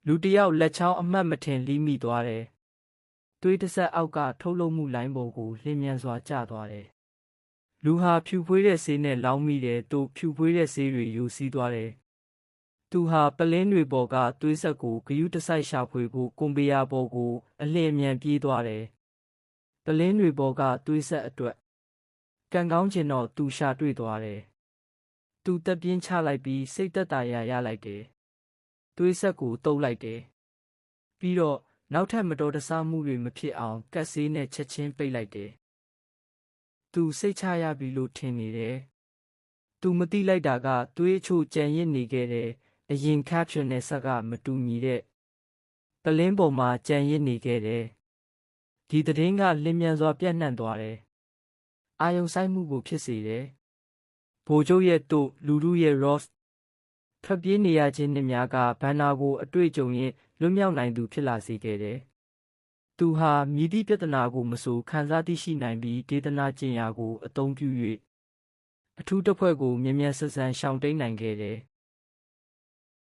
လူတစ်ယောက်လက်ချောင်းအမှတ်မထင်လိမိသွားတယ်။သွေးတစ်ဆက်အောက်ကထုတ်လုပ်မှုလိုင်းပေါ်ကိုလျင်မြန်စွာကျသွားတယ်။လူဟာဖြူဖွေးတဲ့ဆေးနဲ့လောင်းမိတယ်။သူဖြူဖွေးတဲ့ဆေးတွေယိုစီးသွားတယ်။သူဟာပလင်းတွေပေါ်ကသွေးဆက်ကိုဂယုတစိုက်ရှာဖွေဖို့ကွန်ဗေယာပေါ်ကိုအလျင်အမြန်ပြေးသွားတယ်။ပလင်းတွေပေါ်ကသွေးဆက်အတွက်ကံကောင်းချင်တော့သူရှာတွေ့သွားတယ်။သူတက်ပြင်းချလိုက်ပြီးစိတ်သက်သာရာရလိုက်တယ်။သွေးဆက်ကိုတုပ်လိုက်တယ်။ပြီးတော့နောက်ထပ်မတော်တဆမှုတွေမဖြစ်အောင်ကတ်ဆေးနဲ့ချက်ချင်းပိတ်လိုက်တယ်။သူစိတ်ချရပြီလို့ထင်နေတယ်။သူမသိလိုက်တာကသွေးအချို့ကြံရစ်နေခဲ့တဲ့အရင် caption နဲ့ဆက်ကမတူညီတဲ့ပလင်းပေါ်မှာကြံရစ်နေခဲ့တယ်။ဒီသတင်းကလျင်မြန်စွာပြန့်နှံ့သွားတယ်။အာယုံစိုက်မှုကိုဖြစ်စေတယ်။ဗိုလ်ချုပ်ရဲ့တို့လူထုရဲ့ Ross ထွက်ပြေးနေရခြင်းနှစ်များကဘန်နာကိုအတွေ့အကြုံရင်လွတ်မြောက်နိုင်သူဖြစ်လာစေခဲ့တယ်။သူဟာမည်သည့်ပြဿနာကိုမဆိုခံစားသိရှိနိုင်ပြီးဒေသနာကျင်ရာကိုအသုံးပြု၍အထူးတပ်ဖွဲ့ကိုမြန်မြန်ဆန်ဆန်ရှောင်တိန်နိုင်ခဲ့တယ်။